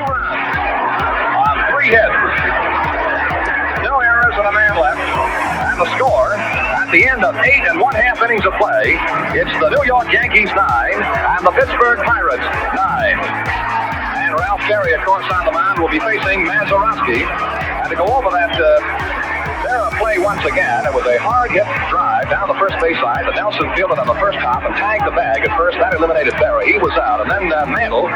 runs on 3 hits. No errors and a man left. And the score at the end of 8 1/2 innings of play, it's the New York Yankees 9 and the Pittsburgh Pirates 9. And Ralph Terry, of course, on the mound will be facing Mazeroski. And to go over that play once again, it was a hard hit drive down the first baseline. The Nelson fielded on the first hop and tagged the bag at first. That eliminated Berry. He was out. And then Mantle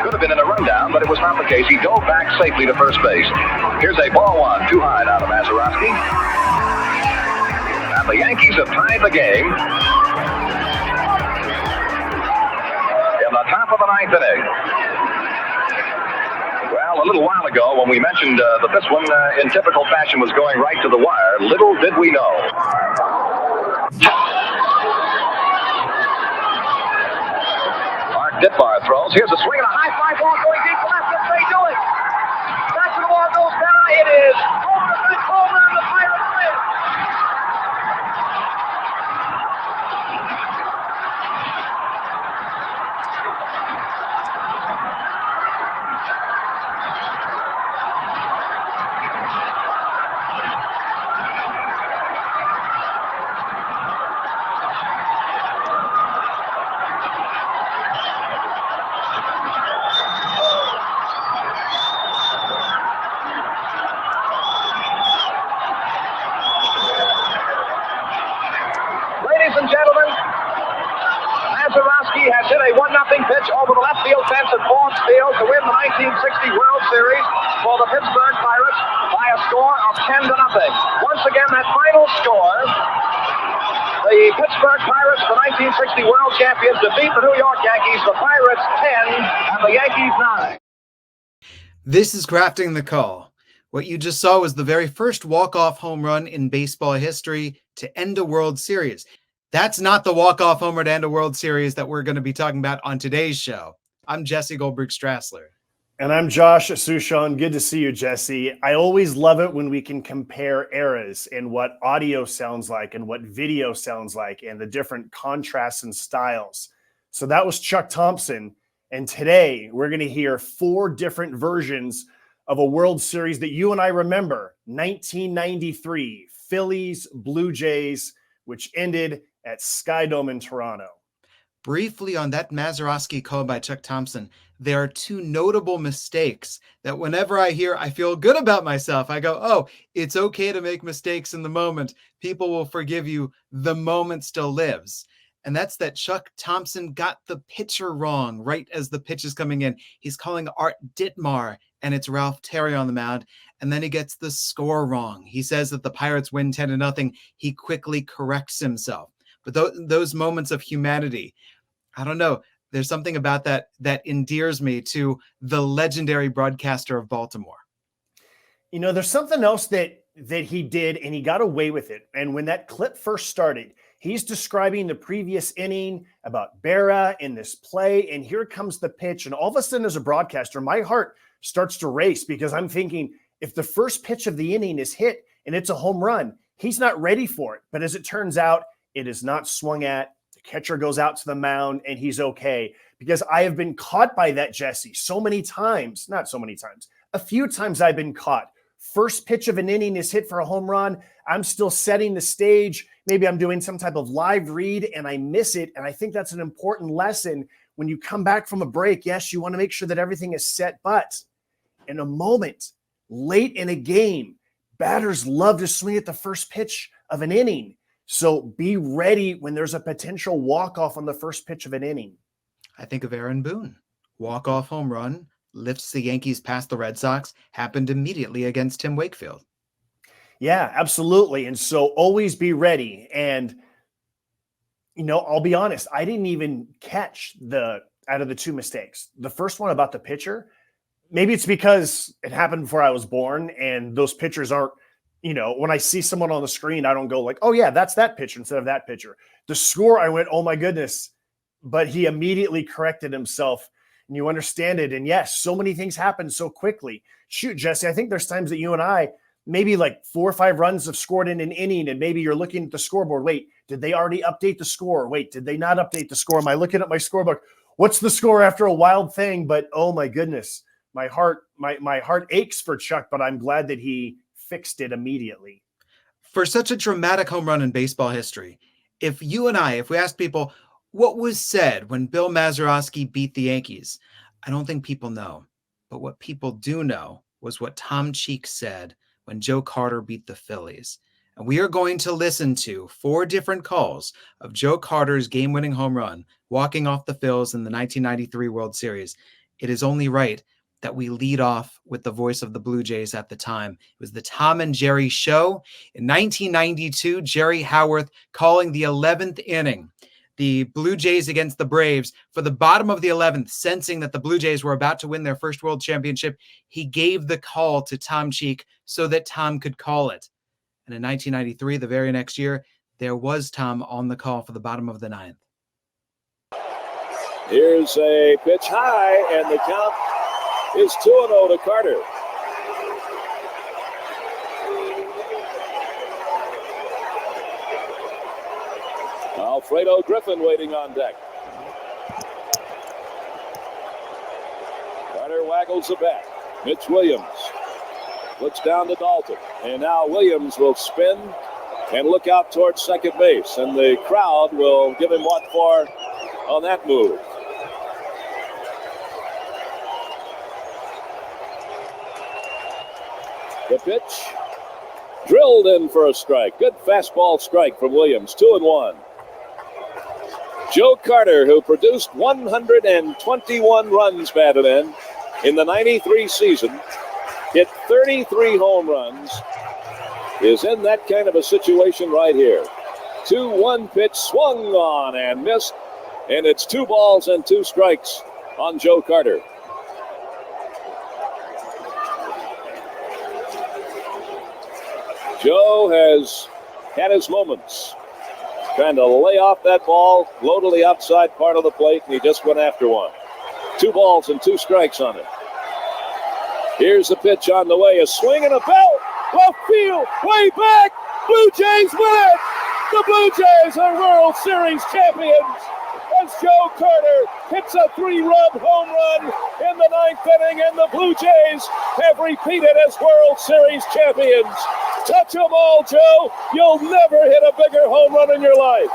could have been in a rundown, but it was not the case. He dove back safely to first base. Here's a ball one, too high now to Mazeroski. And the Yankees have tied the game in the top of the 9th inning. Well, a little while ago when we mentioned that this one in typical fashion was going right to the wire, little did we know. Mark Ditbar throws. Here's a swing and a high fly ball going deep left. If they do it. Back to the ball goes down. It is over the fence, home run. The Pirates win. Hit a 1-0 pitch over the left field fence at Ford Field to win the 1960 World Series for the Pittsburgh Pirates by a score of 10-0. Once again, that final score, the Pittsburgh Pirates, the 1960 World Champions, defeat the New York Yankees, the Pirates 10 and the Yankees 9. This is Crafting the Call. What you just saw was the very first walk-off home run in baseball history to end a World Series. That's not the walk-off homer to end a World Series that we're going to be talking about on today's show. I'm Jesse Goldberg-Strassler. And I'm Josh Suchon. Good to see you, Jesse. I always love it when we can compare eras and what audio sounds like and what video sounds like and the different contrasts and styles. So that was Chuck Thompson. And today we're going to hear 4 different versions of a World Series that you and I remember. 1993, Phillies, Blue Jays, which ended at Skydome in Toronto. Briefly on that Mazeroski call by Chuck Thompson, there are 2 notable mistakes that whenever I hear, I feel good about myself. I go, oh, it's okay to make mistakes in the moment. People will forgive you. The moment still lives. And that's that Chuck Thompson got the pitcher wrong right as the pitch is coming in. He's calling Art Ditmar, and it's Ralph Terry on the mound. And then he gets the score wrong. He says that the Pirates win 10-0. He quickly corrects himself. But those moments of humanity, I don't know. There's something about that endears me to the legendary broadcaster of Baltimore. You know, there's something else that he did, and he got away with it. And when that clip first started, he's describing the previous inning about Berra in this play, and here comes the pitch. And all of a sudden, as a broadcaster, my heart starts to race because I'm thinking, if the first pitch of the inning is hit and it's a home run, he's not ready for it. But as it turns out, it is not swung at. The catcher goes out to the mound and he's okay. Because I have been caught by that, Jesse, so many times. Not so many times. A few times I've been caught. First pitch of an inning is hit for a home run. I'm still setting the stage. Maybe I'm doing some type of live read and I miss it. And I think that's an important lesson when you come back from a break. Yes, you want to make sure that everything is set. But in a moment, late in a game, batters love to swing at the first pitch of an inning. So be ready when there's a potential walk-off on the first pitch of an inning. I think of Aaron Boone. Walk-off home run, lifts the Yankees past the Red Sox, happened immediately against Tim Wakefield. Yeah, absolutely. And so always be ready. And, you know, I'll be honest, I didn't even catch out of the 2 mistakes. The first one about the pitcher, maybe it's because it happened before I was born and those pitchers aren't, you know, when I see someone on the screen, I don't go like, oh yeah, that's that pitcher instead of that pitcher. The score, I went, oh my goodness. But he immediately corrected himself and you understand it. And yes, so many things happen so quickly. Shoot, Jesse, I think there's times that you and I, maybe like 4 or 5 runs have scored in an inning and maybe you're looking at the scoreboard. Wait, did they already update the score? Wait, did they not update the score? Am I looking at my scorebook? What's the score after a wild thing? But oh my goodness, my heart aches for Chuck, but I'm glad that he fixed it immediately. For such a dramatic home run in baseball history, if we asked people what was said when Bill Mazeroski beat the Yankees, I don't think people know. But what people do know was what Tom Cheek said when Joe Carter beat the Phillies. And we are going to listen to 4 different calls of Joe Carter's game-winning home run walking off the Phils in the 1993 World Series. It is only right that we lead off with the voice of the Blue Jays at the time. It was the Tom and Jerry Show. In 1992, Jerry Howarth calling the 11th inning. The Blue Jays against the Braves for the bottom of the 11th, sensing that the Blue Jays were about to win their first world championship. He gave the call to Tom Cheek so that Tom could call it. And in 1993, the very next year, there was Tom on the call for the bottom of the 9th. Here's a pitch high, and the count is 2-0 to Carter. Alfredo Griffin waiting on deck. Carter waggles the bat. Mitch Williams looks down to Dalton. And now Williams will spin and look out towards second base. And the crowd will give him what for on that move. The pitch drilled in for a strike. Good fastball strike from Williams. 2-1. Joe Carter, who produced 121 runs batted in the 93 season, hit 33 home runs, is in that kind of a situation right here. 2-1 pitch swung on and missed, and it's 2 balls and 2 strikes on Joe Carter. Joe has had his moments, trying to lay off that ball, low to the outside part of the plate, and he just went after one. 2 balls and 2 strikes on it. Here's the pitch on the way, a swing and a belt, left field, way back, Blue Jays win it! The Blue Jays are World Series champions as Joe Carter hits a 3-run home run in the 9th inning, and the Blue Jays have repeated as World Series champions. Touch them all, Joe. You'll never hit a bigger home run in your life.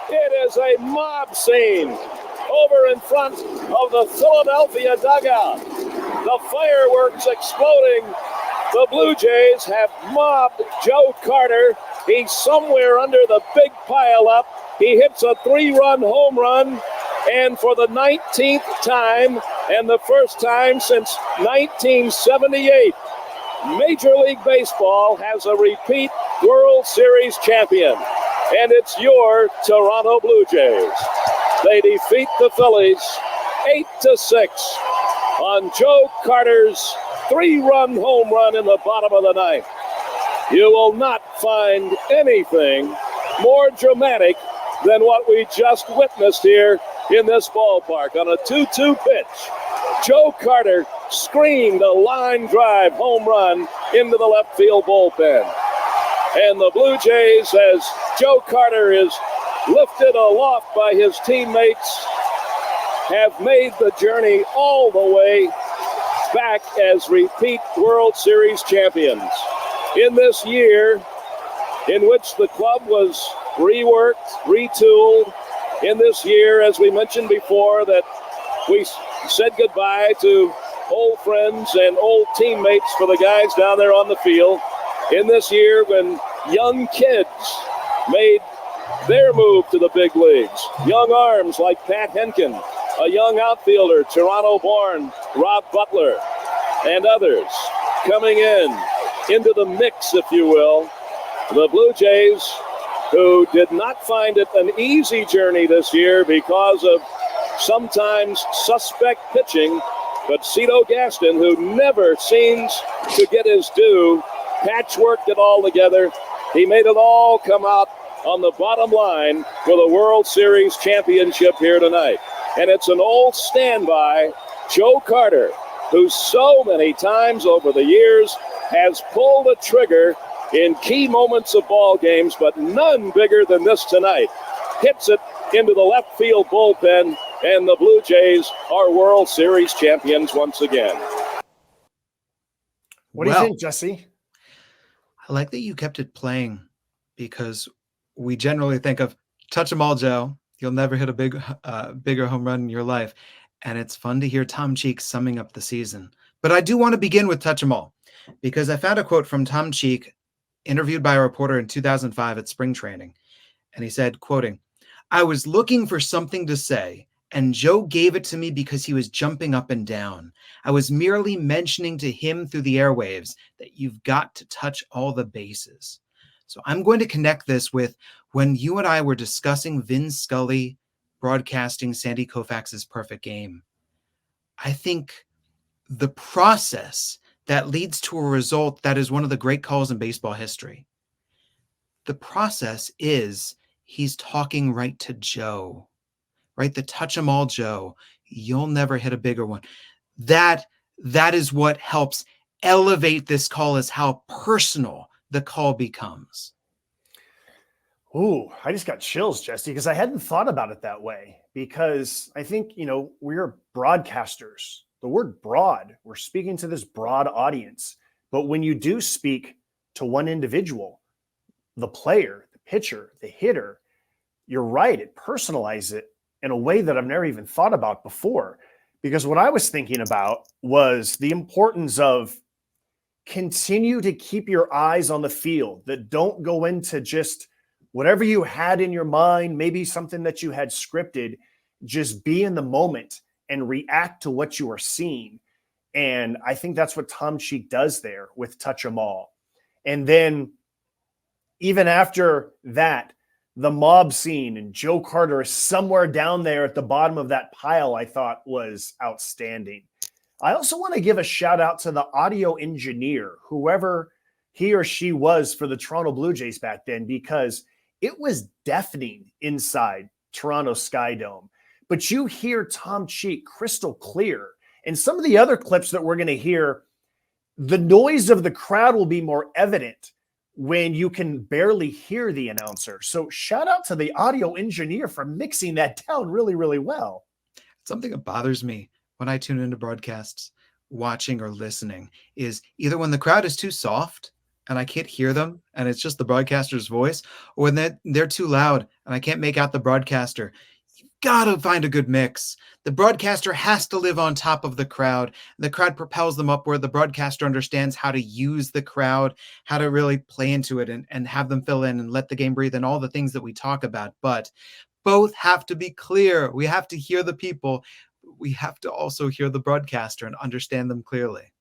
It is a mob scene over in front of the Philadelphia dugout. The fireworks exploding. The Blue Jays have mobbed Joe Carter. He's somewhere under the big pileup. He hits a 3-run home run, and for the 19th time and the first time since 1978, Major League Baseball has a repeat World Series champion, and it's your Toronto Blue Jays. They defeat the Phillies 8-6 on Joe Carter's 3-run home run in the bottom of the 9th. You will not find anything more dramatic than what we just witnessed here in this ballpark. On a 2-2 pitch, Joe Carter screamed a line drive home run into the left field bullpen. And the Blue Jays, as Joe Carter is lifted aloft by his teammates, have made the journey all the way back as repeat World Series champions. In this year in which the club was reworked, retooled, in this year, as we mentioned before, that we said goodbye to old friends and old teammates for the guys down there on the field. In this year when young kids made their move to the big leagues, young arms like Pat Henkin, a young outfielder, Toronto-born Rob Butler, and others coming into the mix, if you will. The Blue Jays, who did not find it an easy journey this year because of sometimes suspect pitching, but Cito Gaston, who never seems to get his due, patchworked it all together. He made it all come out on the bottom line with a World Series championship here tonight. and it's an old standby, Joe Carter, who so many times over the years has pulled the trigger in key moments of ball games, but none bigger than this tonight. Hits it into the left field bullpen, and the Blue Jays are World Series champions once again. What do you think, Jesse? I like that you kept it playing, because we generally think of touch 'em all, Joe. You'll never hit a bigger home run in your life. And it's fun to hear Tom Cheek summing up the season. But I do want to begin with touch 'em all, because I found a quote from Tom Cheek interviewed by a reporter in 2005 at spring training. And he said, quoting, "I was looking for something to say, and Joe gave it to me because he was jumping up and down. I was merely mentioning to him through the airwaves that you've got to touch all the bases." So I'm going to connect this with when you and I were discussing Vin Scully broadcasting Sandy Koufax's perfect game. I think the process that leads to a result that is one of the great calls in baseball history. The process is he's talking right to Joe, right? The touch 'em all, Joe. You'll never hit a bigger one. That is what helps elevate this call, is how personal the call becomes. Ooh, I just got chills, Jesse, because I hadn't thought about it that way. Because I think, we're broadcasters. The word broad, we're speaking to this broad audience. But when you do speak to one individual, the player, the pitcher, the hitter, you're right, it personalizes it in a way that I've never even thought about before. Because what I was thinking about was the importance of continue to keep your eyes on the field, that don't go into just whatever you had in your mind, maybe something that you had scripted. Just be in the moment and react to what you are seeing. And I think that's what Tom Cheek does there with touch 'em all. And then even after that, the mob scene and Joe Carter is somewhere down there at the bottom of that pile, I thought was outstanding. I also want to give a shout out to the audio engineer, whoever he or she was for the Toronto Blue Jays back then, because it was deafening inside Toronto Sky Dome. But you hear Tom Cheek crystal clear. And some of the other clips that we're going to hear, the noise of the crowd will be more evident when you can barely hear the announcer. So shout out to the audio engineer for mixing that down really, really well. Something that bothers me when I tune into broadcasts, watching or listening, is either when the crowd is too soft and I can't hear them and it's just the broadcaster's voice, or when they're too loud and I can't make out the broadcaster. You've got to find a good mix. The broadcaster has to live on top of the crowd. The crowd propels them upward. The broadcaster understands how to use the crowd, how to really play into it and have them fill in and let the game breathe and all the things that we talk about. But both have to be clear. We have to hear the people. We have to also hear the broadcaster and understand them clearly.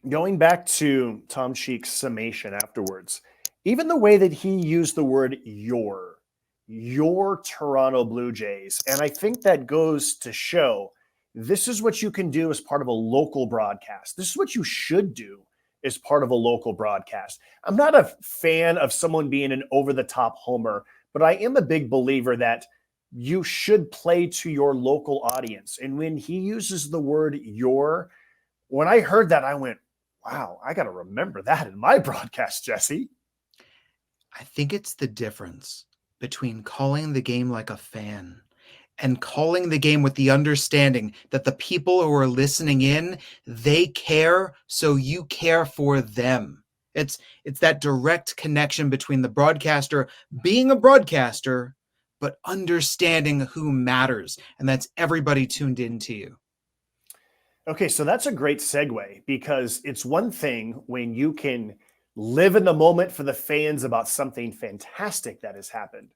Going back to Tom Cheek's summation afterwards, even the way that he used the word your Toronto Blue Jays. And I think that goes to show this is what you can do as part of a local broadcast. This is what you should do as part of a local broadcast. I'm not a fan of someone being an over-the-top homer, but I am a big believer that you should play to your local audience. And when he uses the word your, when I heard that, I went, wow, I got to remember that in my broadcast, Jesse. I think it's the difference between calling the game like a fan and calling the game with the understanding that the people who are listening in, they care, so you care for them. It's that direct connection between the broadcaster being a broadcaster, but understanding who matters. And that's everybody tuned into you. Okay, so that's a great segue, because it's one thing when you can live in the moment for the fans about something fantastic that has happened.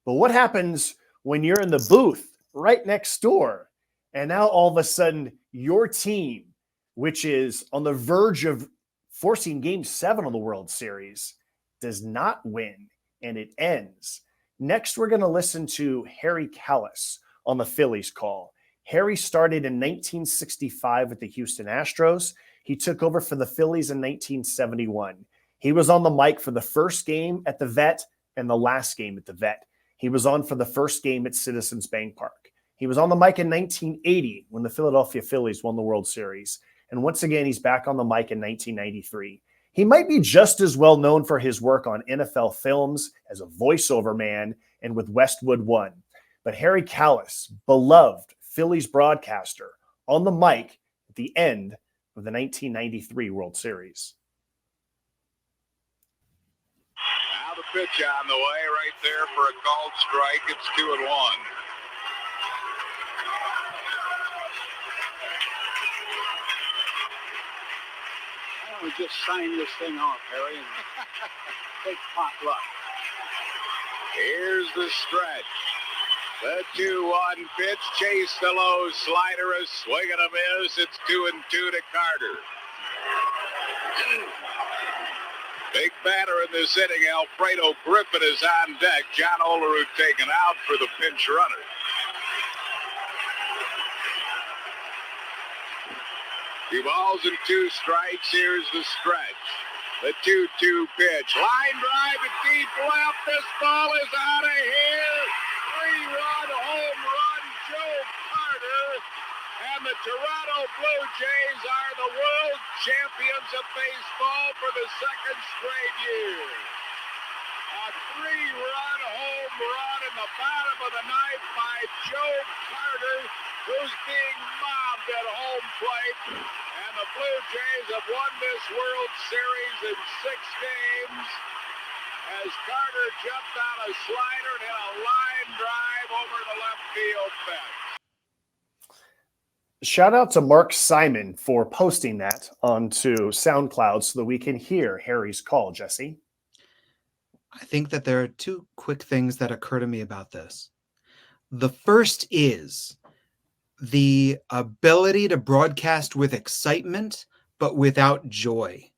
But what happens when you're in the booth right next door and now all of a sudden your team, which is on the verge of forcing Game 7 of the World Series, does not win and it ends? Next, we're going to listen to Harry Kalas on the Phillies call. Harry started in 1965 with the Houston Astros. He took over for the Phillies in 1971. He was on the mic for the first game at the Vet and the last game at the Vet. He was on for the first game at Citizens Bank Park. He was on the mic in 1980 when the Philadelphia Phillies won the World Series. And once again, he's back on the mic in 1993. He might be just as well known for his work on NFL films as a voiceover man and with Westwood One. But Harry Kalas, beloved Phillies broadcaster, on the mic at the end of the 1993 World Series. Now the pitch on the way right there for a called strike. It's 2-1. We just sign this thing off, Harry, and take pot luck. Here's the stretch. The 2-1 pitch. Chase the low slider. A swing and a miss. It's 2-2 to Carter. Big batter in this inning. Alfredo Griffin is on deck. John Olerud taken out for the pinch runner. Two balls and two strikes. Here's the stretch. The 2-2 pitch. Line drive to deep left. This ball is out of here. 3-run home run, Joe Carter. And the Toronto Blue Jays are the world champions of baseball for the second straight year. A 3-run home run in the bottom of the ninth by Joe Carter, who's being mobbed at home plate. And the Blue Jays have won this World Series in 6 games as Carter jumped on a slider and hit a line drive over the left field fence. Shout out to Mark Simon for posting that onto SoundCloud so that we can hear Harry's call, Jesse. I think that there are two quick things that occur to me about this. The first is the ability to broadcast with excitement, but without joy.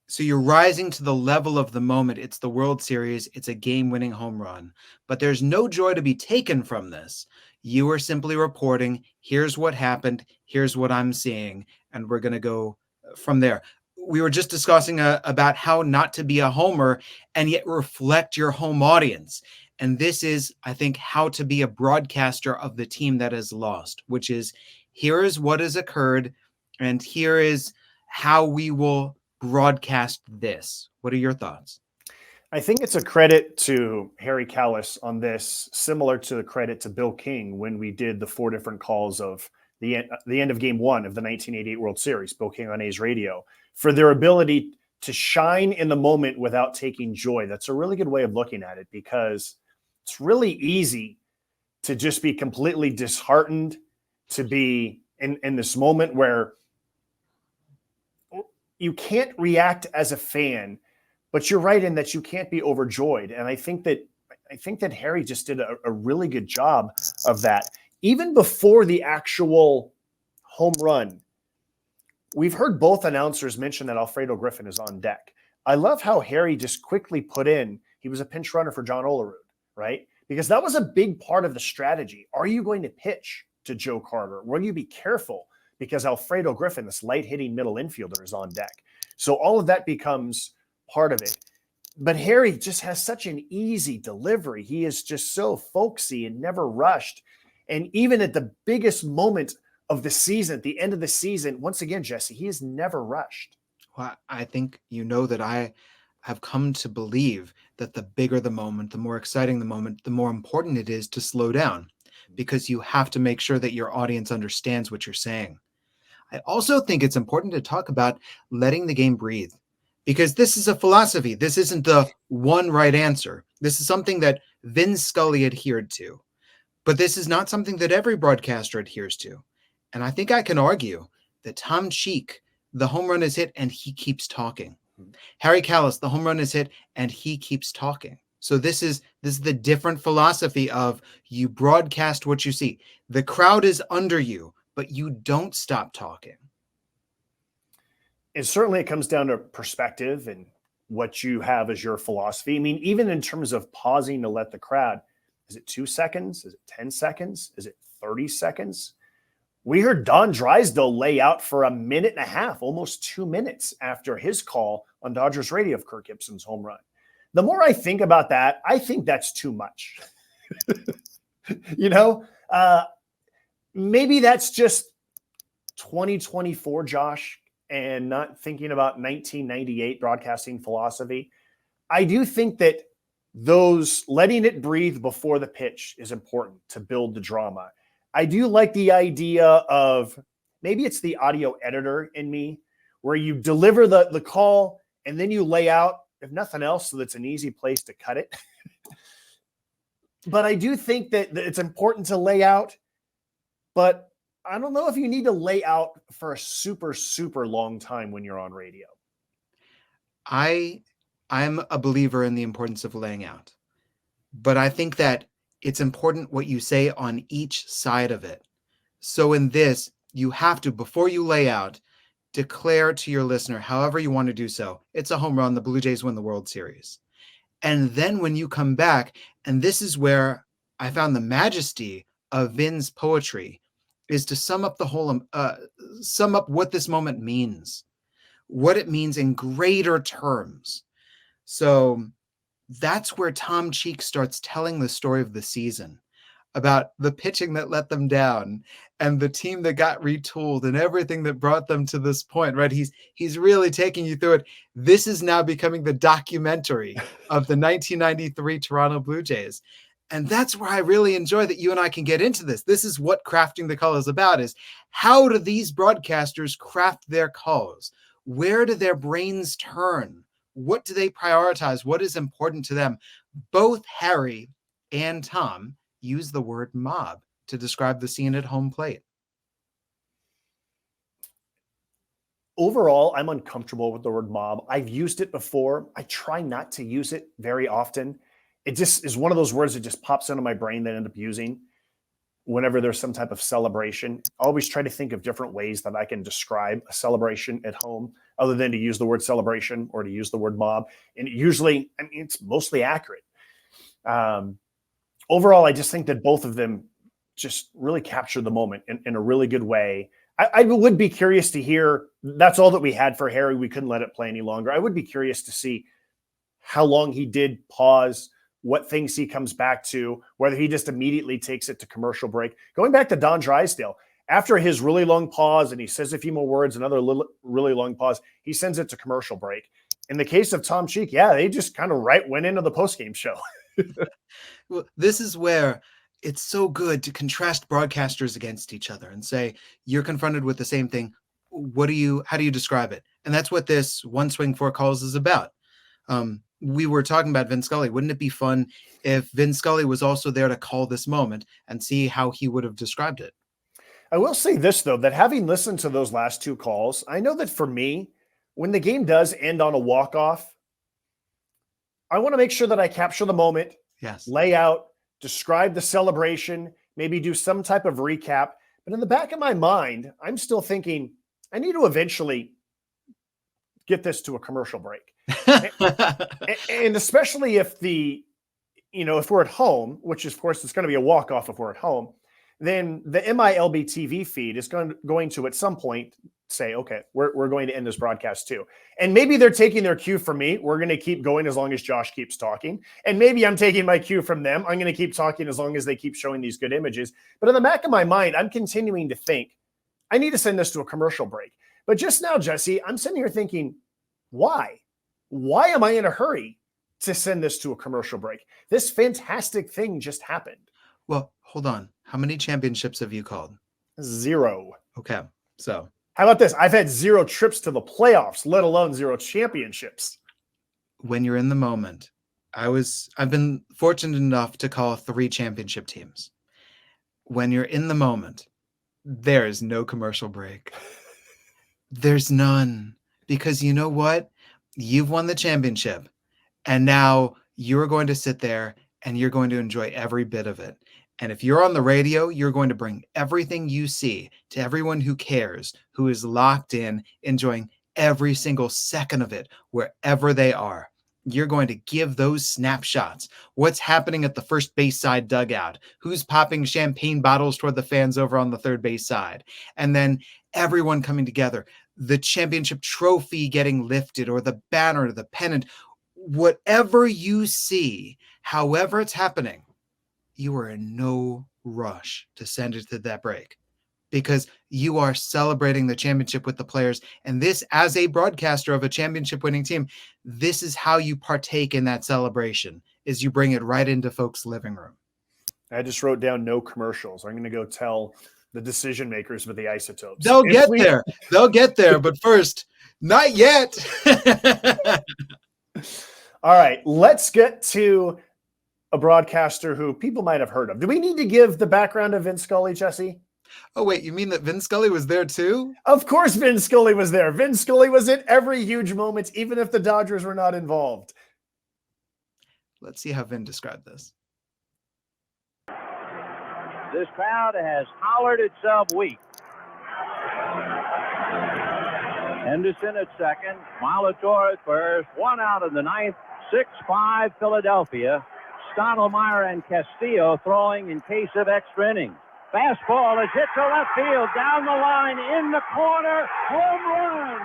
So you're rising to the level of the moment. It's the World Series. It's a game-winning home run. But there's no joy to be taken from this. You are simply reporting, here's what happened, here's what I'm seeing, and we're going to go from there. We were just discussing about how not to be a homer and yet reflect your home audience. And this is, I think, how to be a broadcaster of the team that has lost, which is, here is what has occurred, and here is how we will broadcast this. What are your thoughts? I think it's a credit to Harry Kalas on this, similar to the credit to Bill King when we did the 4 different calls of the end of Game 1 of the 1988 World Series, Bill King on A's radio, for their ability to shine in the moment without taking joy. That's a really good way of looking at it, because it's really easy to just be completely disheartened, to be in this moment where you can't react as a fan, but you're right in that you can't be overjoyed. And I think that Harry just did a really good job of that. Even before the actual home run, we've heard both announcers mention that Alfredo Griffin is on deck. I love how Harry just quickly put in, he was a pinch runner for John Olerud, right? Because that was a big part of the strategy. Are you going to pitch to Joe Carter? Will you be careful? Because Alfredo Griffin, this light-hitting middle infielder, is on deck. So all of that becomes part of it. But Harry just has such an easy delivery. He is just so folksy and never rushed. And even at the biggest moment of the season, at the end of the season, once again, Jesse, he is never rushed. Well, I think you know that I have come to believe that the bigger the moment, the more exciting the moment, the more important it is to slow down, because you have to make sure that your audience understands what you're saying. I also think it's important to talk about letting the game breathe, because this is a philosophy. This isn't the one right answer. This is something that Vin Scully adhered to, but this is not something that every broadcaster adheres to. And I think I can argue that Tom Cheek, the home run is hit and he keeps talking. Harry Kalas, the home run is hit and he keeps talking. So this is the different philosophy of you broadcast what you see. The crowd is under you, but you don't stop talking. And certainly it comes down to perspective and what you have as your philosophy. I mean, even in terms of pausing to let the crowd, is it 2 seconds? Is it 10 seconds? Is it 30 seconds? We heard Don Drysdale lay out for 1.5 minutes, almost 2 minutes after his call on Dodgers radio of Kirk Gibson's home run. The more I think about that, I think that's too much. You know, Maybe that's just 2024, Josh, and not thinking about 1998 broadcasting philosophy. I do think that those letting it breathe before the pitch is important to build the drama. I do like the idea of maybe it's the audio editor in me where you deliver the call and then you lay out, if nothing else, so that's an easy place to cut it. But I do think that it's important to lay out, but I don't know if you need to lay out for a super, super long time when you're on radio. I'm a believer in the importance of laying out, but I think that it's important what you say on each side of it. So in this, you have to, before you lay out, declare to your listener, however you want to do so, it's a home run, the Blue Jays win the World Series. And then when you come back, and this is where I found the majesty of Vin's poetry, is to sum up sum up what this moment means, what it means in greater terms. So that's where Tom Cheek starts telling the story of the season about the pitching that let them down and the team that got retooled and everything that brought them to this point, right? He's really taking you through it. This is now becoming the documentary of the 1993 Toronto Blue Jays. And that's where I really enjoy that you and I can get into this. This is what Crafting the Call is about, is how do these broadcasters craft their calls? Where do their brains turn? What do they prioritize? What is important to them? Both Harry and Tom use the word mob to describe the scene at home plate. Overall, I'm uncomfortable with the word mob. I've used it before. I try not to use it very often. It just is one of those words that just pops into my brain that I end up using whenever there's some type of celebration. I always try to think of different ways that I can describe a celebration at home other than to use the word celebration or to use the word mob. And usually, I mean, it's mostly accurate. Overall, I just think that both of them just really captured the moment in a really good way. I would be curious to hear, that's all that we had for Harry. We couldn't let it play any longer. I would be curious to see how long he did pause, what things he comes back to, whether he just immediately takes it to commercial break. Going back to Don Drysdale, after his really long pause and he says a few more words, another really long pause, he sends it to commercial break. In the case of Tom Cheek, yeah, they just kind of went into the postgame show. Well, this is where it's so good to contrast broadcasters against each other and say, you're confronted with the same thing. How do you describe it? And that's what this One Swing, Four Calls is about. We were talking about Vin Scully. Wouldn't it be fun if Vin Scully was also there to call this moment and see how he would have described it? I will say this, though, that having listened to those last two calls, I know that for me, when the game does end on a walk-off, I want to make sure that I capture the moment, yes, lay out, describe the celebration, maybe do some type of recap. But in the back of my mind, I'm still thinking, I need to eventually get this to a commercial break. And especially if if we're at home, which of course it's going to be a walk-off if we're at home, then the MILB TV feed is going to at some point say, okay, we're going to end this broadcast too. And maybe they're taking their cue from me. We're going to keep going as long as Josh keeps talking. And maybe I'm taking my cue from them. I'm going to keep talking as long as they keep showing these good images. But in the back of my mind, I'm continuing to think, I need to send this to a commercial break. But just now, Jesse, I'm sitting here thinking, why? Why am I in a hurry to send this to a commercial break? This fantastic thing just happened. Well, hold on. How many championships have you called? 0. Okay. So how about this? I've had 0 trips to the playoffs, let alone 0 championships. When you're in the moment, I've been fortunate enough to call 3 championship teams. When you're in the moment, there is no commercial break. There's none. Because you know what? You've won the championship. And now you're going to sit there and you're going to enjoy every bit of it. And if you're on the radio, you're going to bring everything you see to everyone who cares, who is locked in, enjoying every single second of it, wherever they are. You're going to give those snapshots. What's happening at the first base side dugout? Who's popping champagne bottles toward the fans over on the third base side? And then everyone coming together. The championship trophy getting lifted, or the banner, the pennant, whatever you see, however it's happening, you are in no rush to send it to that break, because you are celebrating the championship with the players. And this, as a broadcaster of a championship winning team, this is how you partake in that celebration, is you bring it right into folks' living room. I just wrote down no commercials. I'm going to go tell the decision makers with the isotopes. They'll get there. They'll get there. But first, not yet. All right, let's get to a broadcaster who people might have heard of. Do we need to give the background of Vin Scully, Jesse? Oh, wait, you mean that Vin Scully was there too? Of course Vin Scully was there. Vin Scully was at every huge moment, even if the Dodgers were not involved. Let's see how Vin described this. This crowd has hollered itself weak. Henderson at second, Molitor at first, 1 out of the ninth, 6-5 Philadelphia. Stottlemyre and Castillo throwing in case of extra innings. Fastball is hit to left field, down the line, in the corner, home run!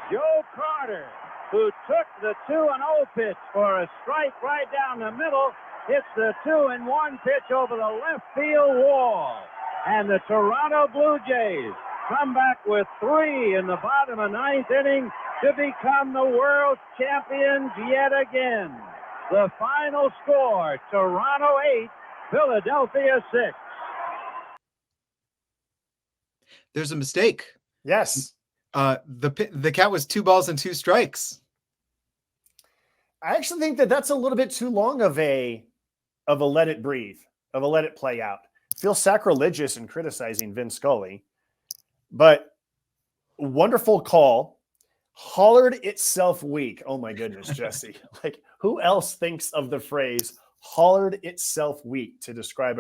Joe Carter, who took the 2-0 pitch for a strike right down the middle, hits the 2-1 pitch over the left field wall. And the Toronto Blue Jays come back with 3 in the bottom of 9th inning to become the world champions yet again. The final score, Toronto 8, Philadelphia 6. There's a mistake. Yes. The count was 2 balls and 2 strikes. I actually think that that's a little bit too long of a let it breathe, of a let it play out. I feel sacrilegious in criticizing Vin Scully, but wonderful call. Hollered itself weak. Oh my goodness, Jesse. Like, who else thinks of the phrase hollered itself weak to describe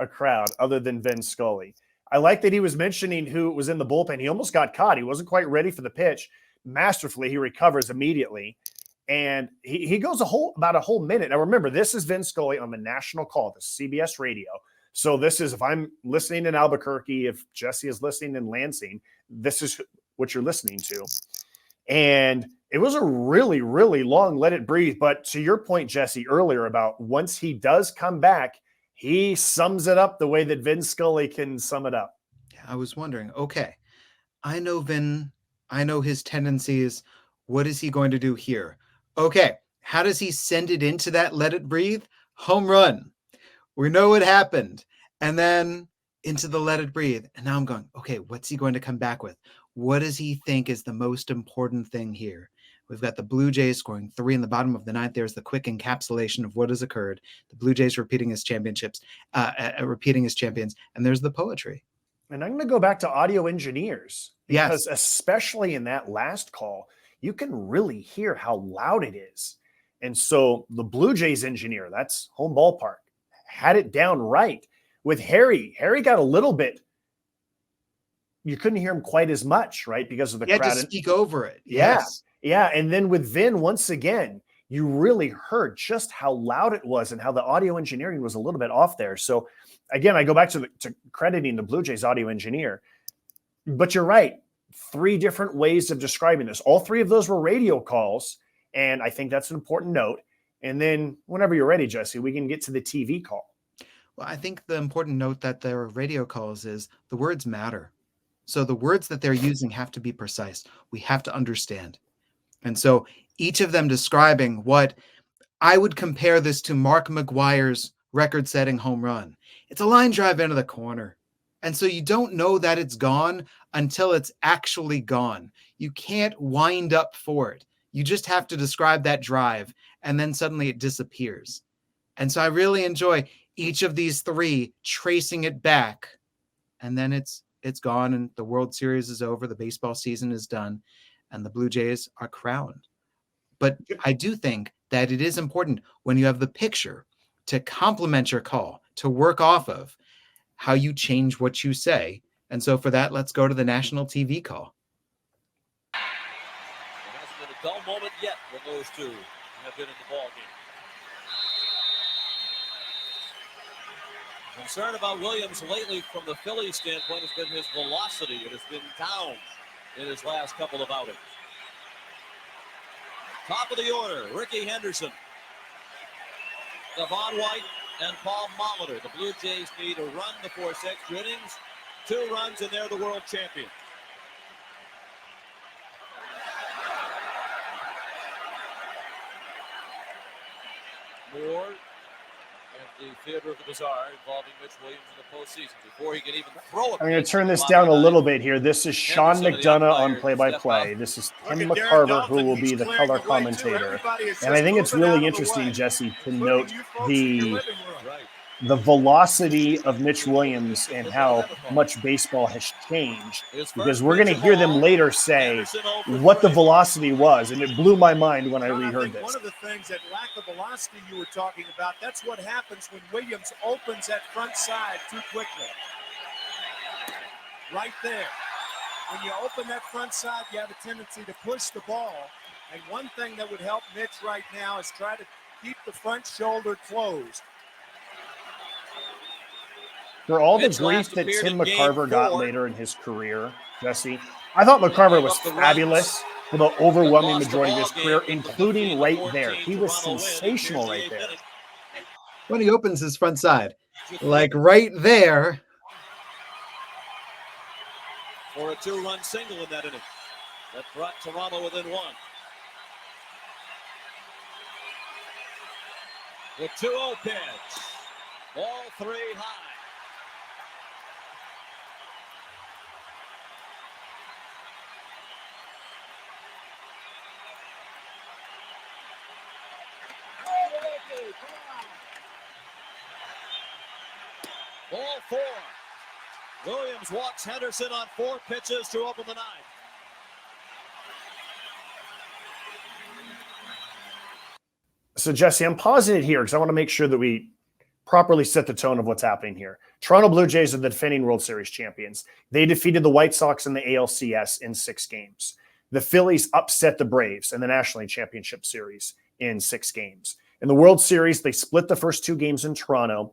a crowd other than Vin Scully? I like that he was mentioning who was in the bullpen. He almost got caught. He wasn't quite ready for the pitch. Masterfully, he recovers immediately. And he goes about a whole minute. Now, remember, this is Vin Scully on the national call, the CBS radio. So this is, if I'm listening in Albuquerque, if Jesse is listening in Lansing, this is what you're listening to. And it was a really, really long let it breathe. But to your point, Jesse, earlier about once he does come back, he sums it up the way that Vin Scully can sum it up. Yeah, I was wondering, okay, I know Vin, I know his tendencies. What is he going to do here? Okay, how does he send it into that let it breathe? Home run. We know what happened. And then into the let it breathe. And now I'm going, okay, what's he going to come back with? What does he think is the most important thing here? We've got the Blue Jays scoring 3 in the bottom of the 9th. There's the quick encapsulation of what has occurred. The Blue Jays repeating his championships, repeating his champions. And there's the poetry. And I'm going to go back to audio engineers. Because Yes. especially in that last call, you can really hear how loud it is. And so the Blue Jays engineer, that's home ballpark, had it down right. With Harry got a little bit, you couldn't hear him quite as much, right? Because of the crowd. Just speak over it. Yeah. Yes. Yeah. And then with Vin, once again, you really heard just how loud it was and how the audio engineering was a little bit off there. So again, I go back to crediting the Blue Jays audio engineer. But you're right. 3 different ways of describing this. All 3 of those were radio calls. And I think that's an important note. And then whenever you're ready, Jesse, we can get to the TV call. Well, I think the important note that there are radio calls is the words matter. So the words that they're using have to be precise. We have to understand. And so each of them describing what I would compare this to Mark McGwire's record-setting home run. It's a line drive into the corner. And so you don't know that it's gone until it's actually gone. You can't wind up for it. You just have to describe that drive, and then suddenly it disappears. And so I really enjoy, each of these three tracing it back, and then it's gone, and the World Series is over, the baseball season is done, and the Blue Jays are crowned. But I do think that it is important when you have the picture to complement your call, to work off of how you change what you say. And so for that, let's go to the national TV call. There hasn't been a dull moment yet when those two have been in the ball game. Concern about Williams lately from the Phillies standpoint has been his velocity. It has been down in his last couple of outings. Top of the order, Ricky Henderson, Devon White, and Paul Molitor. The Blue Jays need a run before 6 innings. 2 runs, and they're the world champion. Moore and the Theater of the Bizarre involving Mitch Williams in the postseason before he can even throw it. I'm going to turn this down a little bit here. This is Sean McDonough on play-by-play. This is Tim McCarver, who will be the color commentator. And I think it's really interesting, Jesse, to note the velocity of Mitch Williams and how much baseball has changed, because we're going to hear them later say what the velocity was, and it blew my mind when I reheard this. One of the things, that lack of velocity you were talking about, that's what happens when Williams opens that front side too quickly. Right there. When you open that front side, you have a tendency to push the ball, and one thing that would help Mitch right now is try to keep the front shoulder closed. For all the grief that Tim McCarver got later in his career, Jesse, I thought McCarver was fabulous for the overwhelming majority of his career, including right there. He was sensational right there. When he opens his front side, like right there. For a 2-run single in that inning. That brought Toronto within 1. The 2-0 pitch. Ball 3 high. Ball 4. Williams walks Henderson on 4 pitches to open the 9th. So, Jesse, I'm pausing it here because I want to make sure that we properly set the tone of what's happening here. Toronto Blue Jays are the defending World Series champions. They defeated the White Sox in the ALCS in 6 games. The Phillies upset the Braves in the National League Championship Series in 6 games. In the World Series, they split the first 2 games in Toronto.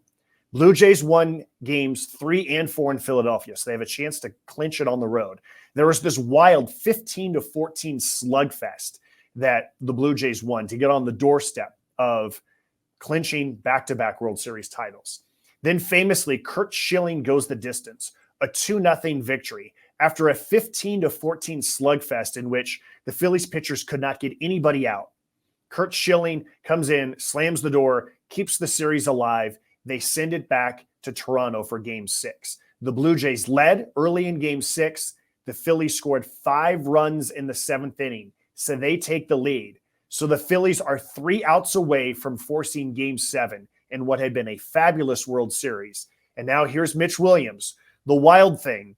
Blue Jays won games 3 and 4 in Philadelphia, so they have a chance to clinch it on the road. There was this wild 15-14 slugfest that the Blue Jays won to get on the doorstep of clinching back-to-back World Series titles. Then famously, Curt Schilling goes the distance, a 2-0 victory after a 15-14 slugfest in which the Phillies pitchers could not get anybody out. Curt Schilling comes in, slams the door, keeps the series alive. They send it back to Toronto for Game 6. The Blue Jays led early in Game 6. The Phillies scored 5 runs in the 7th inning, so they take the lead. So the Phillies are 3 outs away from forcing Game 7 in what had been a fabulous World Series. And now here's Mitch Williams, the wild thing,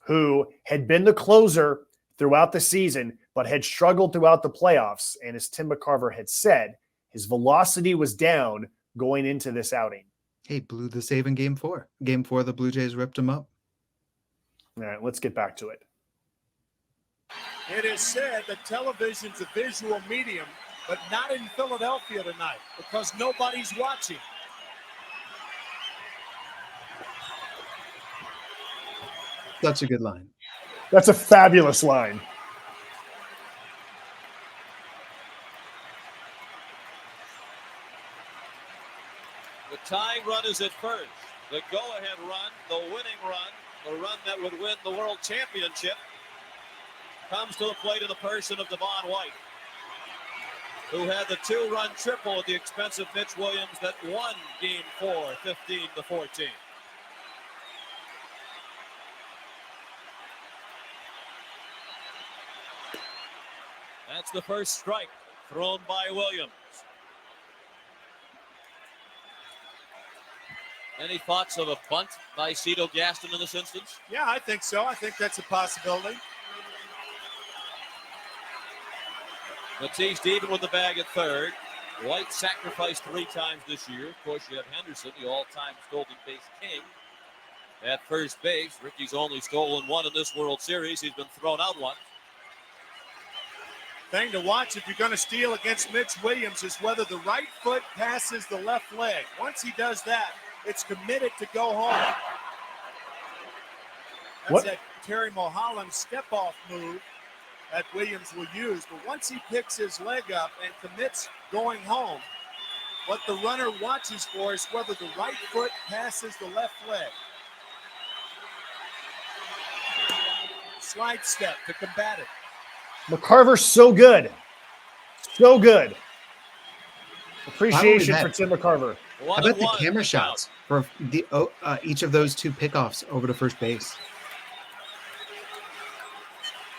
who had been the closer throughout the season, but had struggled throughout the playoffs. And as Tim McCarver had said, his velocity was down going into this outing. Hey, blew the save in Game 4. Game 4, the Blue Jays ripped him up. All right, let's get back to it. It is said that television's a visual medium, but not in Philadelphia tonight because nobody's watching. Such a good line. That's a fabulous line. The tying run is at first. The go-ahead run, the winning run, the run that would win the World Championship, comes to the plate in the person of Devon White, who had the 2-run triple at the expense of Mitch Williams that won Game 4, 15-14. That's the first strike thrown by Williams. Any thoughts of a bunt by Cito Gaston in this instance? Yeah, I think so. I think that's a possibility. Batiste even with the bag at third. White sacrificed 3 times this year. Of course, you have Henderson, the all-time stolen base king, at first base. Ricky's only stolen 1 in this World Series. He's been thrown out once. Thing to watch if you're going to steal against Mitch Williams is whether the right foot passes the left leg. Once he does that, it's committed to go home. That's that Terry Mulholland step-off move that Williams will use. But once he picks his leg up and commits going home, what the runner watches for is whether the right foot passes the left leg. Slide step to combat it. McCarver's so good. So good. Appreciation for Tim McCarver. How about the camera shots for the each of those 2 pickoffs over to first base?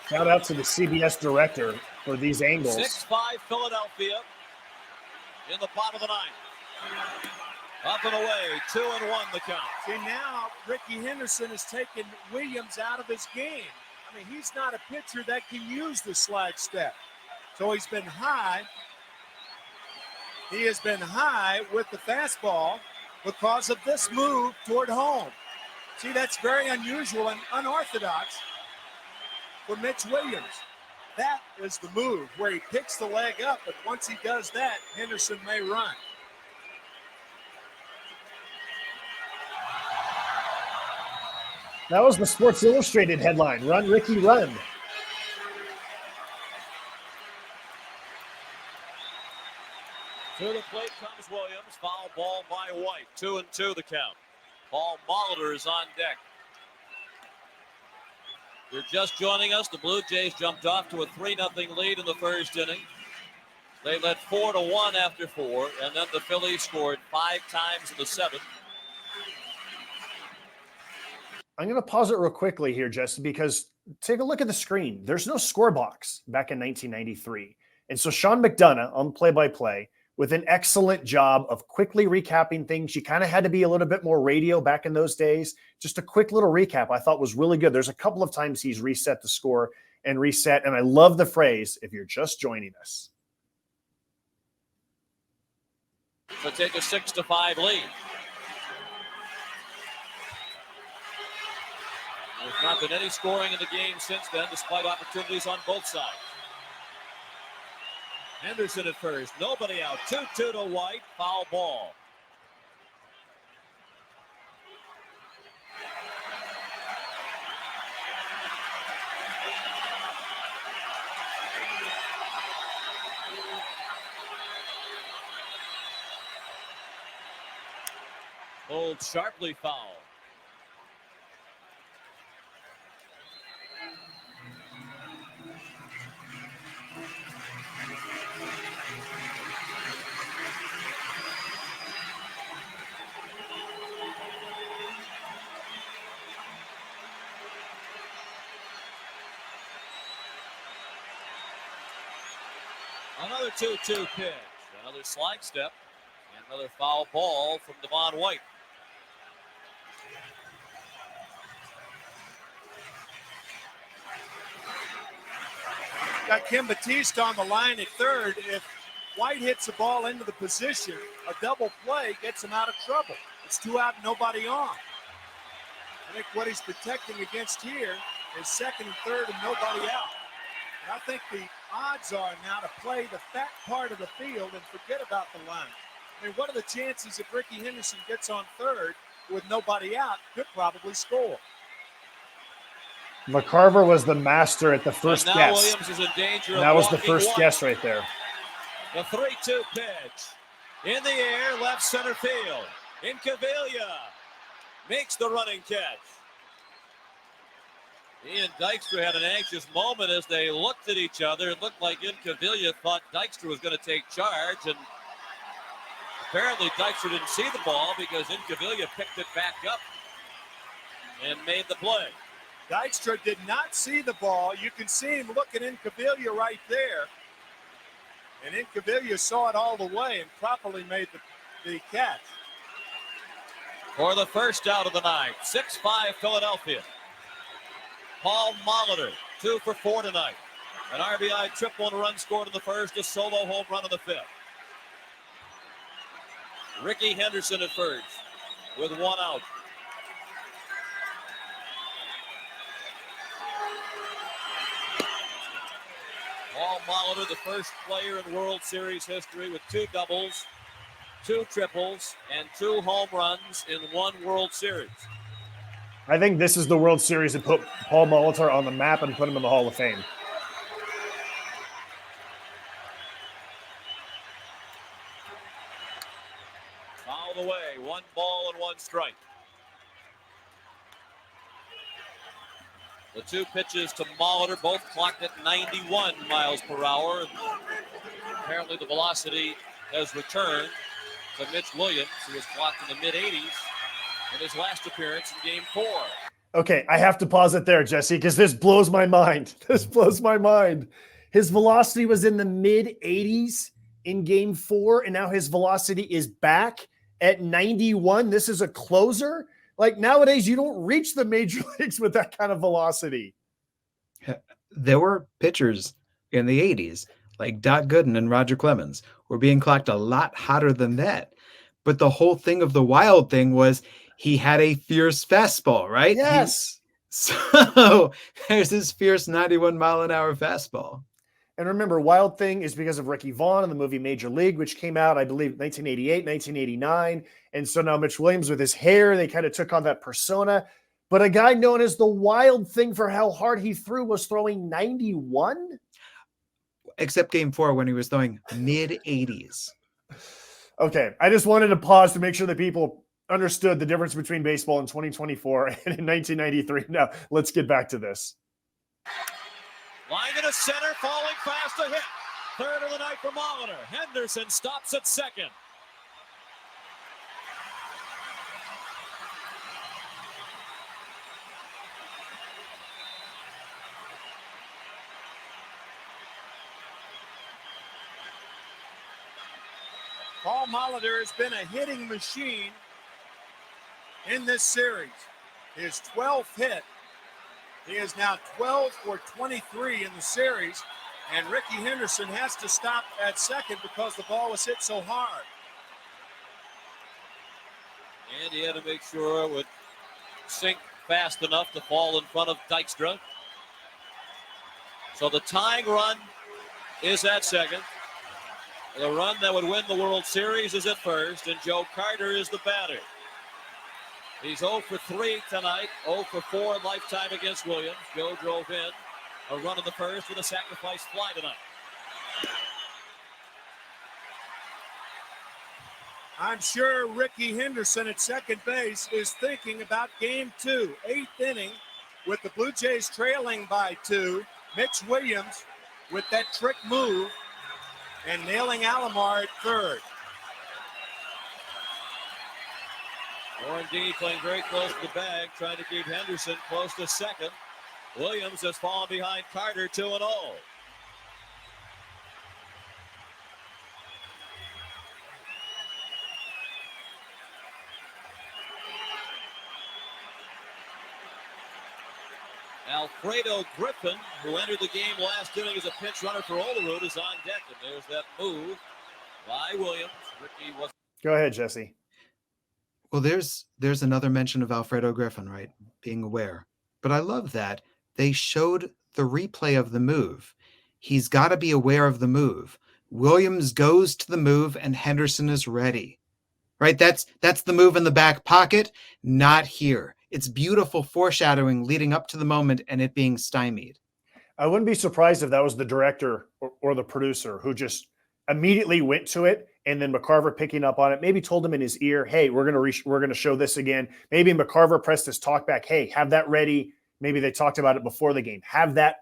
Shout out to the CBS director for these angles. 6-5 Philadelphia in the bottom of the 9th. Up and away, 2-1 the count. See, now Ricky Henderson has taken Williams out of his game. I mean, he's not a pitcher that can use the slide step. So he's been high. He has been high with the fastball because of this move toward home. See, that's very unusual and unorthodox for Mitch Williams. That is the move where he picks the leg up, but once he does that, Henderson may run. That was the Sports Illustrated headline. Run, Ricky, run. To the plate comes Williams. Foul ball by White. 2-2 the count. Paul Molitor is on deck. You're just joining us. The Blue Jays jumped off to a 3-0 lead in the first inning. They led 4-1 after 4, and then the Phillies scored 5 times in the 7th. I'm going to pause it real quickly here, Jesse, because take a look at the screen. There's no score box back in 1993. And so Sean McDonough on play-by-play with an excellent job of quickly recapping things. You kind of had to be a little bit more radio back in those days. Just a quick little recap I thought was really good. There's a couple of times he's reset the score and reset. And I love the phrase, if you're just joining us. To take a 6-5 lead. There's not been any scoring in the game since then, despite opportunities on both sides. Henderson at first, nobody out. 2-2 to White, foul ball. Hold sharply foul. Another 2-2 pitch. Another slide step. And another foul ball from Devon White. Got Kim Batiste on the line at third. If White hits the ball into the position, a double play gets him out of trouble. It's 2 out, nobody on. I think what he's protecting against here is second and third and nobody out. And I think the odds are now to play the fat part of the field and forget about the line. I mean, what are the chances if Ricky Henderson gets on third with nobody out, could probably score? McCarver was the master at the first and now guess. Williams is in danger of That was the walking first one. guess right there. The 3-2 pitch. In the air, left center field. Incaviglia makes the running catch. He and Dykstra had an anxious moment as they looked at each other. It looked like Incaviglia thought Dykstra was going to take charge, and apparently Dykstra didn't see the ball because Incaviglia picked it back up and made the play. Dykstra did not see the ball. You can see him look at Incaviglia right there. And Incaviglia saw it all the way and properly made the catch. for the first out of the ninth. 6-5 Philadelphia. Paul Molitor, 2 for 4 tonight. An RBI triple and a run scored in the first, a solo home run in the fifth. Ricky Henderson at first with 1 out. Paul Molitor, the first player in World Series history with 2 doubles, 2 triples, and 2 home runs in 1 World Series. I think this is the World Series that put Paul Molitor on the map and put him in the Hall of Fame. Fouled away, 1 ball and 1 strike. The 2 pitches to Molitor, both clocked at 91 miles per hour. Apparently the velocity has returned to Mitch Williams, who was clocked in the mid-80s in his last appearance in Game 4. Okay, I have to pause it there, Jesse, because this blows my mind. This blows my mind. His velocity was in the mid-80s in Game 4, and now his velocity is back at 91. This is a closer. Like, nowadays, you don't reach the major leagues with that kind of velocity. There were pitchers in the 80s, like Doc Gooden and Roger Clemens, were being clocked a lot hotter than that. But the whole thing of the Wild thing was he had a fierce fastball, right? Yes. So there's his fierce 91-mile-an-hour fastball. And remember, Wild Thing is because of Ricky Vaughn in the movie Major League, which came out, I believe, 1988, 1989. And so now Mitch Williams with his hair, they kind of took on that persona. But a guy known as the Wild Thing for how hard he threw was throwing 91? Except Game 4 when he was throwing mid-80s. Okay, I just wanted to pause to make sure that people understood the difference between baseball in 2024 and in 1993. Now, let's get back to this. Line to center, falling fast to hit. Third of the night for Molitor. Henderson stops at second. Paul Molitor has been a hitting machine in this series. His 12th hit. He is now 12 for 23 in the series, and Ricky Henderson has to stop at second because the ball was hit so hard. And he had to make sure it would sink fast enough to fall in front of Dykstra. So the tying run is at second. The run that would win the World Series is at first, and Joe Carter is the batter. He's 0 for 3 tonight, 0 for 4 lifetime against Williams. Joe drove in a run in the first with a sacrifice fly tonight. I'm sure Ricky Henderson at second base is thinking about Game 2, 8th inning, with the Blue Jays trailing by 2. Mitch Williams with that trick move and nailing Alomar at third. Morandini playing very close to the bag, trying to keep Henderson close to second. Williams has fallen behind Carter 2-0. Alfredo Griffin, who entered the game last inning as a pinch runner for Olerud, is on deck. And there's that move by Williams. Ricky was. Go ahead, Jesse. Well, there's another mention of Alfredo Griffin, right? Being aware. But I love that they showed the replay of the move. He's got to be aware of the move. Williams goes to the move and Henderson is ready. Right? That's the move in the back pocket, not here. It's beautiful foreshadowing leading up to the moment and it being stymied. I wouldn't be surprised if that was the director or the producer who just immediately went to it, and then McCarver picking up on it, maybe told him in his ear, hey, we're going to show this again. Maybe McCarver pressed his talk back, hey, have that ready. Maybe they talked about it before the game. Have that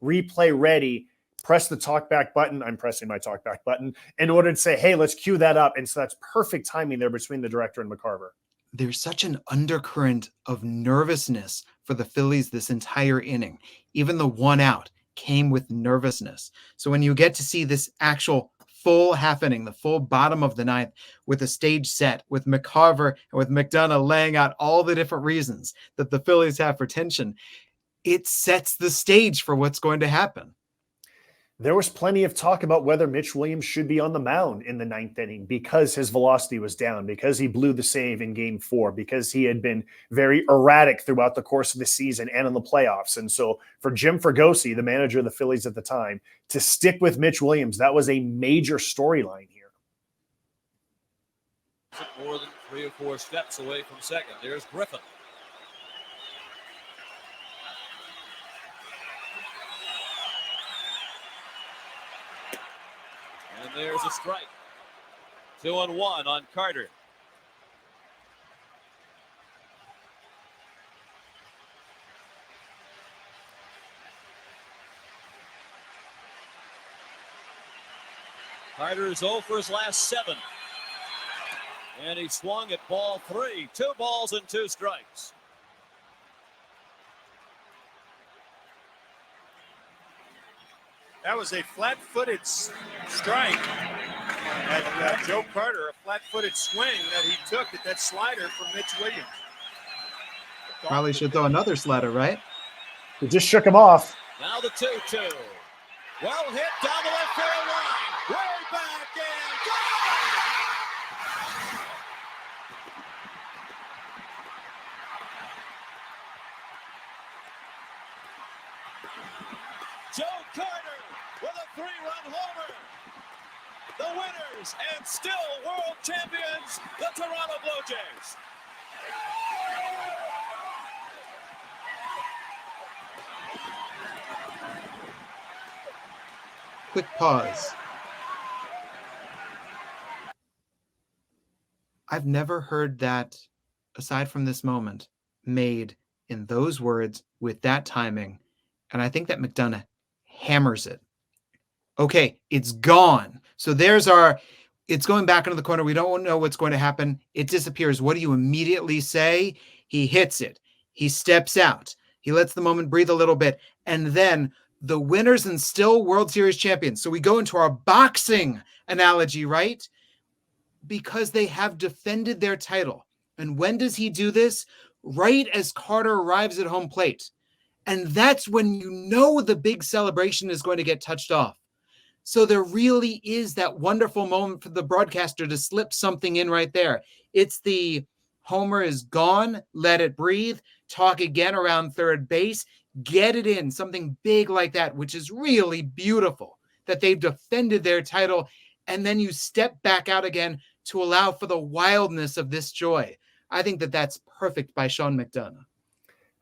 replay ready. Press the talk back button. I'm pressing my talk back button in order to say, hey, let's cue that up. And so that's perfect timing there between the director and McCarver. There's such an undercurrent of nervousness for the Phillies this entire inning. Even the 1 out came with nervousness. So when you get to see this actual full half inning, the full bottom of the ninth, with a stage set, with McCarver and with McDonough laying out all the different reasons that the Phillies have for tension, it sets the stage for what's going to happen. There was plenty of talk about whether Mitch Williams should be on the mound in the ninth inning because his velocity was down, because he blew the save in Game 4, because he had been very erratic throughout the course of the season and in the playoffs. And so for Jim Fregosi, the manager of the Phillies at the time, to stick with Mitch Williams, that was a major storyline here. More than 3 or 4 steps away from second. There's Griffin. And there's a strike. 2-1 on Carter. Carter is 0 for his last 7. And he swung at ball 3. 2 balls and 2 strikes. That was a flat-footed strike at Joe Carter, a flat-footed swing that he took at that slider from Mitch Williams. Probably should throw another slider, right? He just shook him off. Now the 2-2. Well hit down the left field line. Way back and Joe Carter with a 3-run homer. The winners and still world champions, the Toronto Blue Jays. Quick pause. I've never heard that, aside from this moment, made in those words with that timing. And I think that McDonough hammers it. Okay, it's gone. So it's going back into the corner. We don't know what's going to happen. It disappears. What do you immediately say? He hits it. He steps out. He lets the moment breathe a little bit. And then the winners and still World Series champions. So we go into our boxing analogy, right? Because they have defended their title. And when does he do this? Right as Carter arrives at home plate. And that's when you know the big celebration is going to get touched off. So there really is that wonderful moment for the broadcaster to slip something in right there. It's the homer is gone, let it breathe, talk again around third base, get it in, something big like that, which is really beautiful that they've defended their title. And then you step back out again to allow for the wildness of this joy. I think that that's perfect by Sean McDonough.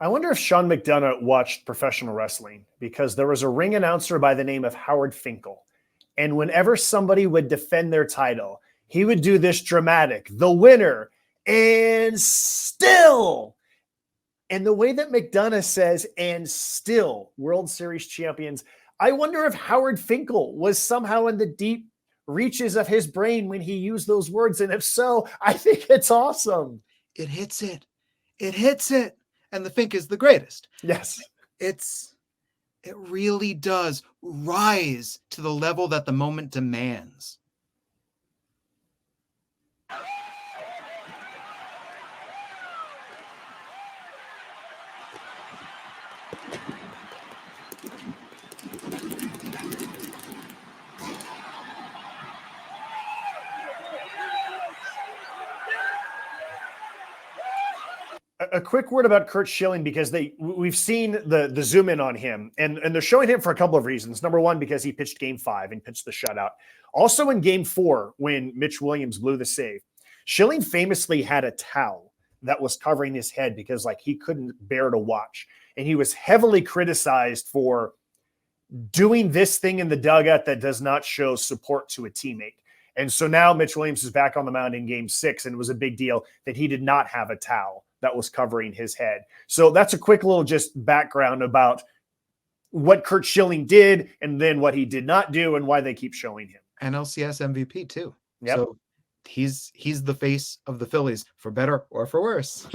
I wonder if Sean McDonough watched professional wrestling, because there was a ring announcer by the name of Howard Finkel. And whenever somebody would defend their title, he would do this dramatic, the winner, and still. And the way that McDonough says, and still, World Series champions, I wonder if Howard Finkel was somehow in the deep reaches of his brain when he used those words. And if so, I think it's awesome. It hits it. It hits it. And the Fink is the greatest. Yes. It really does rise to the level that the moment demands. A quick word about Curt Schilling, because we've seen the zoom in on him, and they're showing him for a couple of reasons. Number one, because he pitched Game 5 and pitched the shutout. Also in Game 4, when Mitch Williams blew the save, Schilling famously had a towel that was covering his head because he couldn't bear to watch. And he was heavily criticized for doing this thing in the dugout that does not show support to a teammate. And so now Mitch Williams is back on the mound in Game 6, and it was a big deal that he did not have a towel that was covering his head. So that's a quick little just background about what Curt Schilling did and then what he did not do and why they keep showing him. And LCS MVP too. Yep. So he's the face of the Phillies, for better or for worse.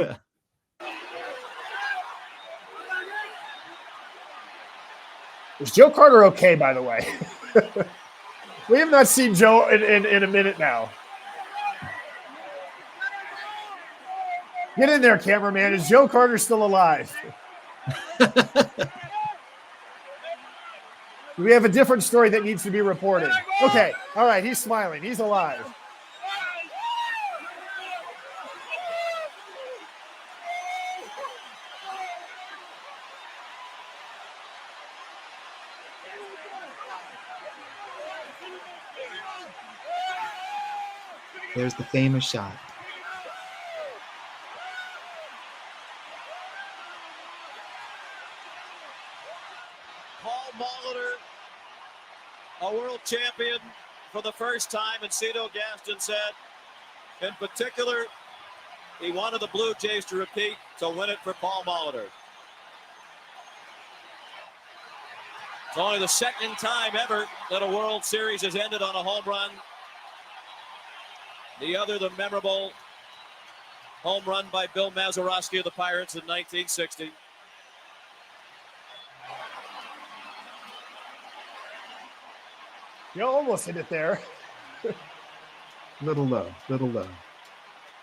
Is Joe Carter okay, by the way? We have not seen Joe in a minute now. Get in there, cameraman. Is Joe Carter still alive? We have a different story that needs to be reported. Okay. All right. He's smiling. He's alive. There's the famous shot. Paul Molitor, a world champion for the first time, and Cito Gaston said, in particular, he wanted the Blue Jays to repeat to win it for Paul Molitor. It's only the second time ever that a World Series has ended on a home run. The other, the memorable home run by Bill Mazeroski of the Pirates in 1960. You almost hit it there. Little low.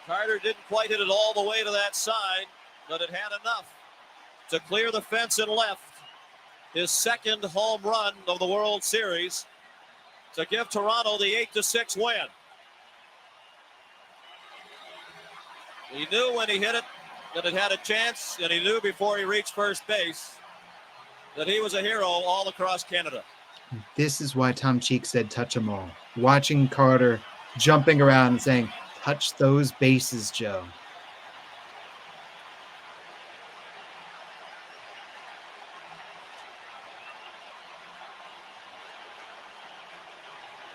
Carter didn't quite hit it all the way to that side, but it had enough to clear the fence and left. His second home run of the World Series to give Toronto the 8-6 win. He knew when he hit it that it had a chance, and he knew before he reached first base that he was a hero all across Canada. This is why Tom Cheek said touch them all. Watching Carter jumping around and saying, touch those bases, Joe.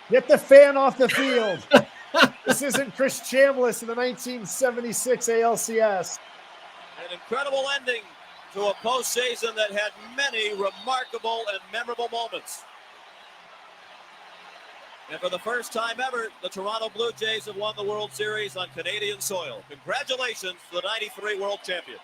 Get the fan off the field. This isn't Chris Chambliss in the 1976 ALCS. An incredible ending to a postseason that had many remarkable and memorable moments. And for the first time ever, the Toronto Blue Jays have won the World Series on Canadian soil. Congratulations to the 93 world champions.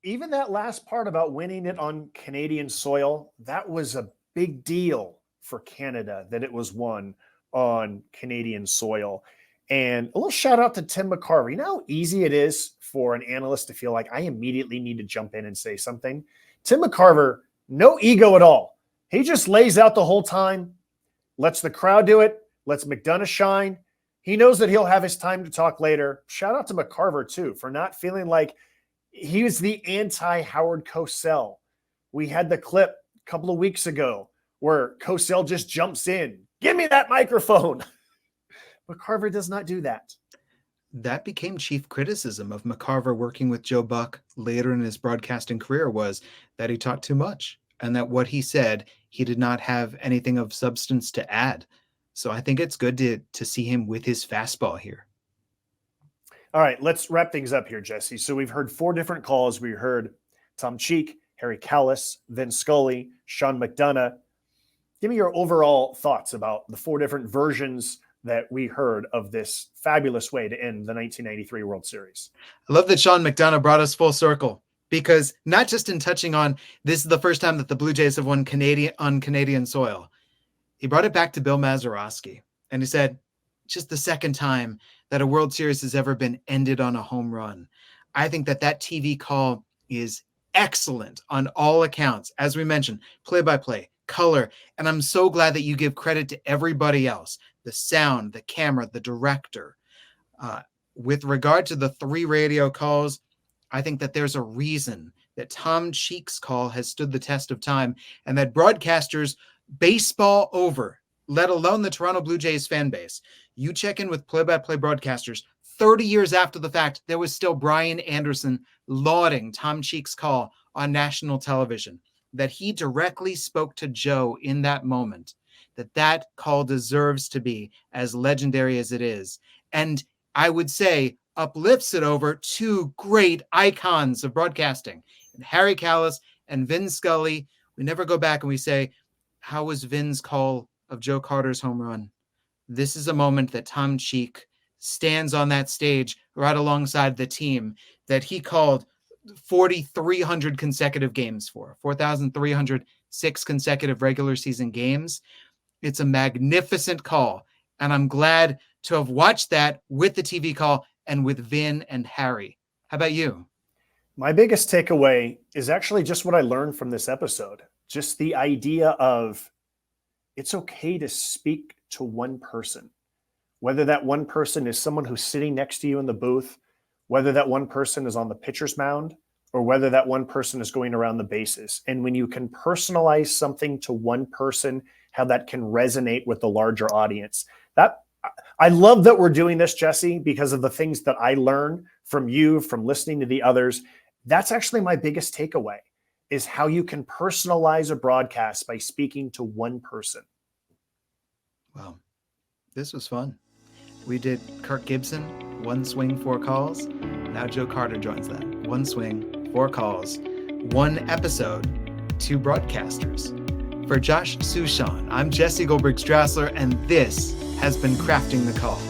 Even that last part about winning it on Canadian soil, that was a big deal for Canada that it was won on Canadian soil. And a little shout out to Tim McCarver. You know how easy it is for an analyst to feel like I immediately need to jump in and say something? Tim McCarver, no ego at all. He just lays out the whole time, lets the crowd do it, lets McDonough shine. He knows that he'll have his time to talk later. Shout out to McCarver, too, for not feeling like he was the anti-Howard Cosell. We had the clip a couple of weeks ago where Cosell just jumps in. Give me that microphone. McCarver does not do that. That became chief criticism of McCarver working with Joe Buck later in his broadcasting career, was that he talked too much and that what he said, he did not have anything of substance to add. So I think it's good to see him with his fastball here. All right, let's wrap things up here, Jesse. So we've heard 4 different calls. We heard Tom Cheek, Harry Kalas, Vin Scully, Sean McDonough. Give me your overall thoughts about the 4 different versions that we heard of this fabulous way to end the 1993 World Series. I love that Sean McDonough brought us full circle, because not just in touching on this is the first time that the Blue Jays have won on Canadian soil. He brought it back to Bill Mazeroski, and he said, just the second time that a World Series has ever been ended on a home run. I think that TV call is excellent on all accounts. As we mentioned, play-by-play, color, and I'm so glad that you give credit to everybody else, the sound, the camera, the director. With regard to the 3 radio calls, I think that there's a reason that Tom Cheek's call has stood the test of time, and that broadcasters baseball over, let alone the Toronto Blue Jays fan base. You check in with play-by-play broadcasters 30 years after the fact, there was still Brian Anderson lauding Tom Cheek's call on national television, that he directly spoke to Joe in that moment, that call deserves to be as legendary as it is. And I would say uplifts it over 2 great icons of broadcasting, and Harry Kalas and Vin Scully. We never go back and we say, how was Vin's call of Joe Carter's home run? This is a moment that Tom Cheek stands on that stage right alongside the team that he called 4,300 consecutive games for, 4,306 consecutive regular season games. It's a magnificent call. And I'm glad to have watched that with the TV call and with Vin and Harry. How about you? My biggest takeaway is actually just what I learned from this episode. Just the idea of it's okay to speak to one person, whether that one person is someone who's sitting next to you in the booth, whether that one person is on the pitcher's mound, or whether that one person is going around the bases. And when you can personalize something to one person, how that can resonate with the larger audience. That I love that we're doing this, Jesse, because of the things that I learn from you, from listening to the others. That's actually my biggest takeaway, is how you can personalize a broadcast by speaking to one person. Wow, this was fun. We did Kirk Gibson, 1 swing, 4 calls. Now Joe Carter joins that. 1 swing, 4 calls, 1 episode, 2 broadcasters. For Josh Suchon, I'm Jesse Goldberg-Strassler, and this has been Crafting the Call.